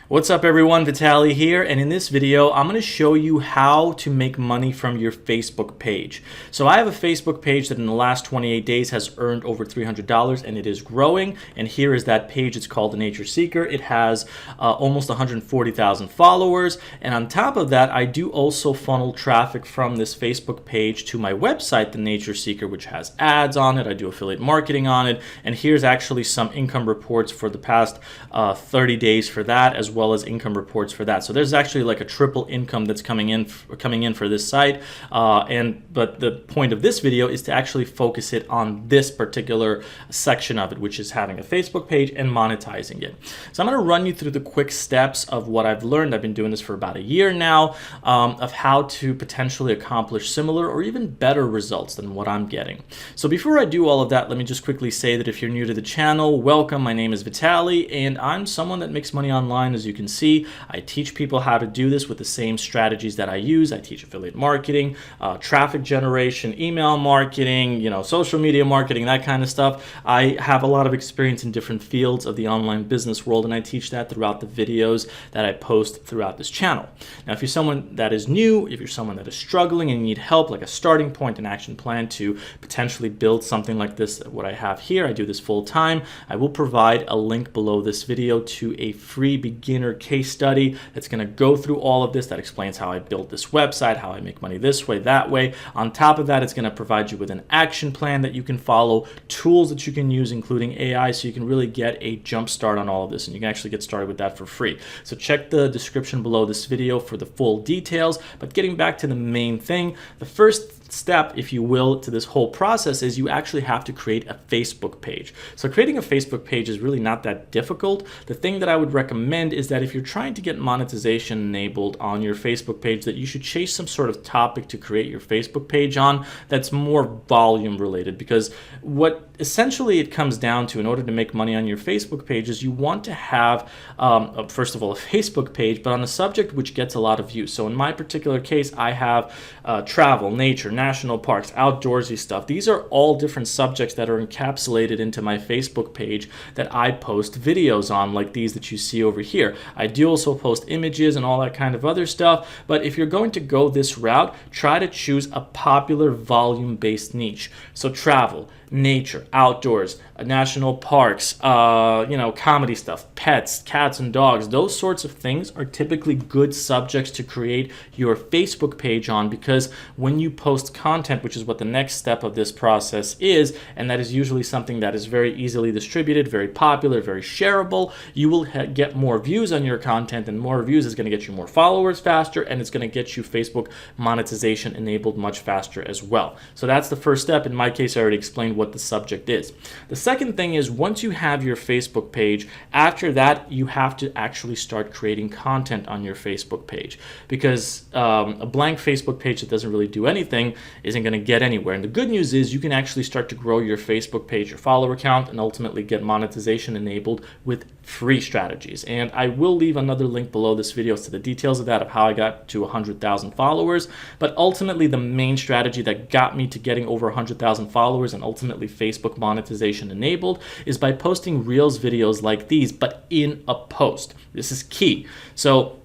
What's up everyone, Vitaly here, and in this video I'm going to show you how to make money from your Facebook page. So I have a Facebook page that in the last 28 days has earned over $300 and it is growing, and here is that page. It's called The Nature Seeker. It has almost 140,000 followers, and on top of that I do also funnel traffic from this Facebook page to my website, The Nature Seeker, which has ads on it. I do affiliate marketing on it, and here's actually some income reports for the past 30 days for that, as well as income reports for that. So there's actually like a triple income that's coming in for this site. But the point of this video is to actually focus it on this particular section of it, which is having a Facebook page and monetizing it. So I'm going to run you through the quick steps of what I've learned. I've been doing this for about a year now, of how to potentially accomplish similar or even better results than what I'm getting. So before I do all of that, let me just quickly say that if you're new to the channel, welcome. My name is Vitaly, and I'm someone that makes money online. As you can see, I teach people how to do this with the same strategies that I use. I teach affiliate marketing, traffic generation, email marketing, social media marketing, that kind of stuff. I have a lot of experience in different fields of the online business world, and I teach that throughout the videos that I post throughout this channel. Now, if you're someone that is new, if you're someone that is struggling and you need help, like a starting point, an action plan to potentially build something like this, what I have here, I do this full time, I will provide a link below this video to a free beginner case study that's going to go through all of this, that explains how I built this website, how I make money this way, that way. On top of that, it's going to provide you with an action plan that you can follow, tools that you can use, including AI, so you can really get a jump start on all of this, and you can actually get started with that for free. So check the description below this video for the full details. But getting back to the main thing, the first step, if you will, to this whole process is you actually have to create a Facebook page. So creating a Facebook page is really not that difficult. The thing that I would recommend is that if you're trying to get monetization enabled on your Facebook page, that you should chase some sort of topic to create your Facebook page on that's more volume related, because what essentially it comes down to, in order to make money on your Facebook page, is you want to have first of all a Facebook page, but on a subject which gets a lot of views. So in my particular case, I have travel, nature, national parks, outdoorsy stuff. These are all different subjects that are encapsulated into my Facebook page that I post videos on, like these that you see over here. I do also post images and all that kind of other stuff, but if you're going to go this route, try to choose a popular volume-based niche. So travel, nature, outdoors, national parks, comedy stuff, pets, cats and dogs, those sorts of things are typically good subjects to create your Facebook page on, because when you post content, which is what the next step of this process is, and that is usually something that is very easily distributed, very popular, very shareable, you will get more views on your content, and more views is going to get you more followers faster, and it's going to get you Facebook monetization enabled much faster as well. So that's the first step. In my case, I already explained what the subject is. The second thing is, once you have your Facebook page, after that you have to actually start creating content on your Facebook page, because a blank Facebook page that doesn't really do anything isn't going to get anywhere. And the good news is you can actually start to grow your Facebook page, your follower count, and ultimately get monetization enabled with free strategies. And I will leave another link below this video to the details of that, of how I got to 100,000 followers. But ultimately, the main strategy that got me to getting over 100,000 followers and ultimately Facebook monetization enabled is by posting Reels videos like these, but in a post. This is key. So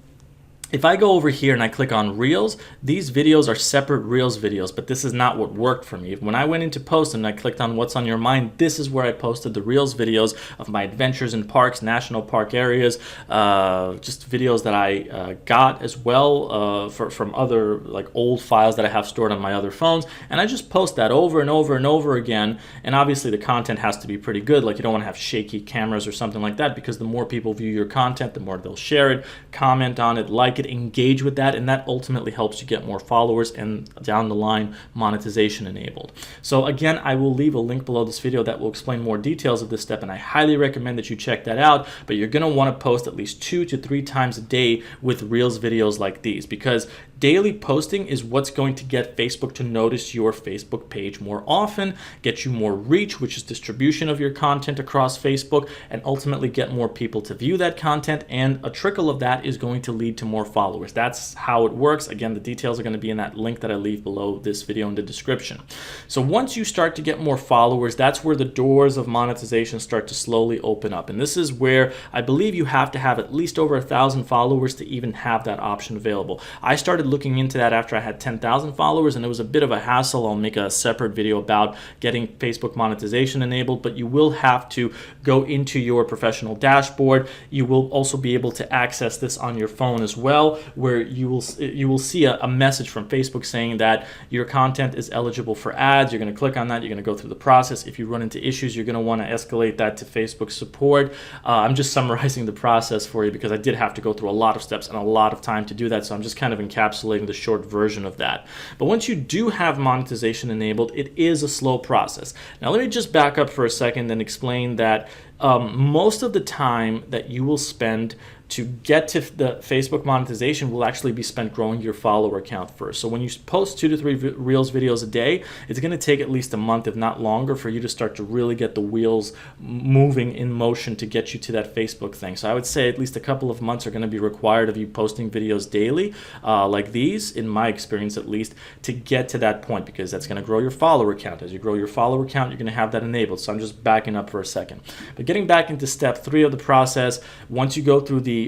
if I go over here and I click on Reels, these videos are separate Reels videos, but this is not what worked for me. When I went into post and I clicked on what's on your mind, this is where I posted the Reels videos of my adventures in parks, national park areas, just videos that I got as well from other like old files that I have stored on my other phones. And I just post that over and over and over again. And obviously the content has to be pretty good. Like, you don't want to have shaky cameras or something like that, because the more people view your content, the more they'll share it, comment on it, like it, engage with that, and that ultimately helps you get more followers and down the line monetization enabled. So again, I will leave a link below this video that will explain more details of this step, and I highly recommend that you check that out. But you're going to want to post at least 2 to 3 times a day with Reels videos like these, because daily posting is what's going to get Facebook to notice your Facebook page more often, get you more reach, which is distribution of your content across Facebook, and ultimately get more people to view that content. And a trickle of that is going to lead to more followers. That's how it works. Again, the details are going to be in that link that I leave below this video in the description. So once you start to get more followers, that's where the doors of monetization start to slowly open up. And this is where I believe you have to have at least over 1,000 followers to even have that option available. I started looking into that after I had 10,000 followers, and it was a bit of a hassle. I'll make a separate video about getting Facebook monetization enabled, but you will have to go into your professional dashboard. You will also be able to access this on your phone as well, where you will see a message from Facebook saying that your content is eligible for ads. You're going to click on that. You're going to go through the process. If you run into issues, you're going to want to escalate that to Facebook support. I'm just summarizing the process for you because I did have to go through a lot of steps and a lot of time to do that, so I'm just kind of encapsulating the short version of that. But once you do have monetization enabled, it is a slow process. Now let me just back up for a second and explain that most of the time that you will spend to get to the Facebook monetization will actually be spent growing your follower count first. So when you post 2 to 3 Reels videos a day, it's going to take at least a month, if not longer, for you to start to really get the wheels moving in motion to get you to that Facebook thing. So I would say at least a couple of months are going to be required of you posting videos daily, like these, in my experience at least, to get to that point, because that's going to grow your follower count. As you grow your follower count, you're going to have that enabled. So I'm just backing up for a second. But getting back into step 3 of the process, once you go through the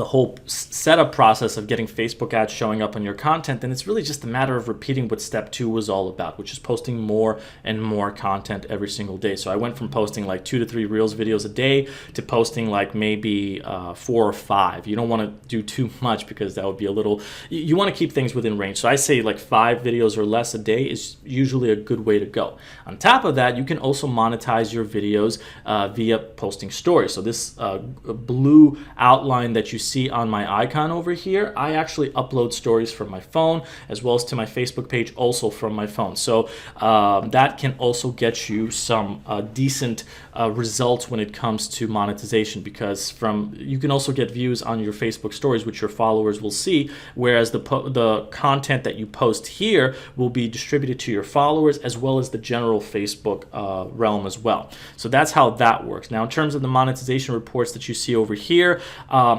whole setup process of getting Facebook ads showing up on your content, then it's really just a matter of repeating what step 2 was all about, which is posting more and more content every single day. So I went from posting like 2 to 3 Reels videos a day to posting like maybe 4 or 5. You don't want to do too much because that would be a little, you want to keep things within range. So I say like 5 videos or less a day is usually a good way to go. On top of that, you can also monetize your videos via posting stories. So this blue outline that you see on my icon over here, I actually upload stories from my phone as well as to my Facebook page also from my phone. So that can also get you some decent results when it comes to monetization, because you can also get views on your Facebook stories, which your followers will see, whereas the content that you post here will be distributed to your followers as well as the general Facebook realm as well. So that's how that works. Now in terms of the monetization reports that you see over here,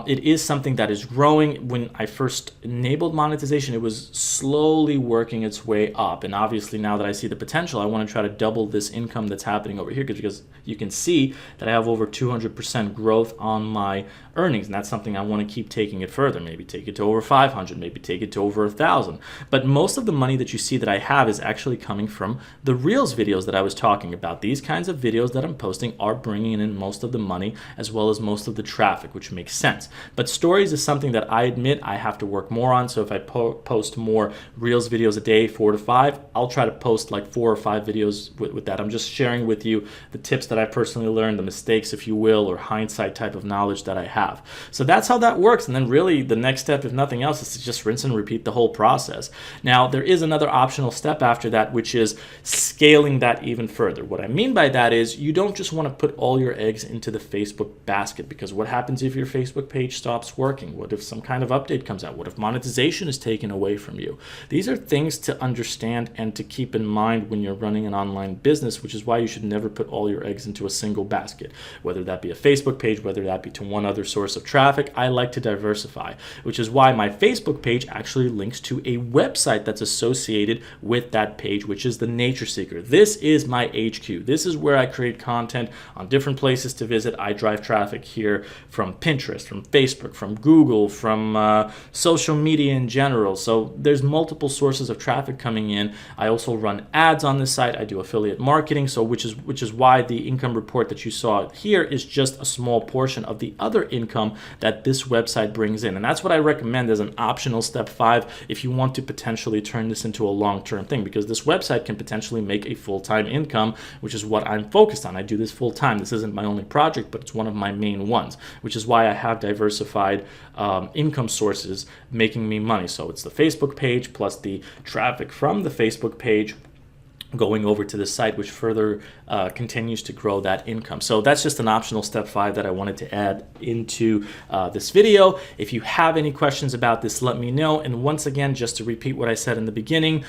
it is something that is growing. When I first enabled monetization, it was slowly working its way up, and obviously now that I see the potential, I want to try to double this income that's happening over here, because you can see that I have over 200% growth on my earnings, and that's something I want to keep taking it further, maybe take it to over 500, maybe take it to over 1,000. But most of the money that you see that I have is actually coming from the Reels videos that I was talking about. These kinds of videos that I'm posting are bringing in most of the money as well as most of the traffic, which makes sense. But stories is something that I admit I have to work more on. So if I post more Reels videos a day, 4 to 5, I'll try to post like 4 or 5 videos with that. I'm just sharing with you the tips that I personally learned, the mistakes, if you will, or hindsight type of knowledge that I have. So that's how that works. And then really the next step, if nothing else, is to just rinse and repeat the whole process. Now there is another optional step after that, which is scaling that even further. What I mean by that is you don't just want to put all your eggs into the Facebook basket, because what happens if your Facebook page stops working? What if some kind of update comes out? What if monetization is taken away from you? These are things to understand and to keep in mind when you're running an online business, which is why you should never put all your eggs into a single basket, whether that be a Facebook page, whether that be to one other source of traffic. I like to diversify, which is why my Facebook page actually links to a website that's associated with that page, which is the Nature Seeker. This is my HQ. This is where I create content on different places to visit. I drive traffic here from Pinterest, from Facebook, from Google, from social media in general. So there's multiple sources of traffic coming in. I also run ads on this site. I do affiliate marketing, so which is why the income report that you saw here is just a small portion of the other income that this website brings in. And that's what I recommend as an optional step 5 if you want to potentially turn this into a long-term thing, because this website can potentially make a full-time income, which is what I'm focused on. I do this full-time. This isn't my only project, but it's one of my main ones, which is why I have diversified income sources making me money. So it's the Facebook page plus the traffic from the Facebook page, going over to this site, which further continues to grow that income. So that's just an optional step 5 that I wanted to add into this video. If you have any questions about this, let me know. And once again, just to repeat what I said in the beginning,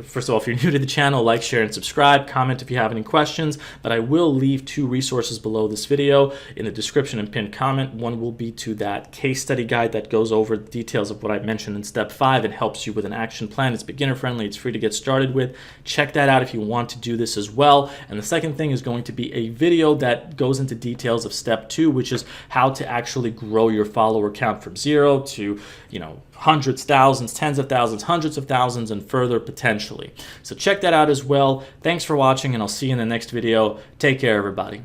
first of all, if you're new to the channel, like, share, and subscribe. Comment if you have any questions. But I will leave 2 resources below this video in the description and pinned comment. One will be to that case study guide that goes over the details of what I mentioned in step 5 and helps you with an action plan. It's beginner friendly. It's free to get started with. Check that out if you want to do this as well. And the second thing is going to be a video that goes into details of step 2, which is how to actually grow your follower count from 0 to, hundreds, thousands, tens of thousands, hundreds of thousands, and further potentially. So check that out as well. Thanks for watching, and I'll see you in the next video. Take care, everybody.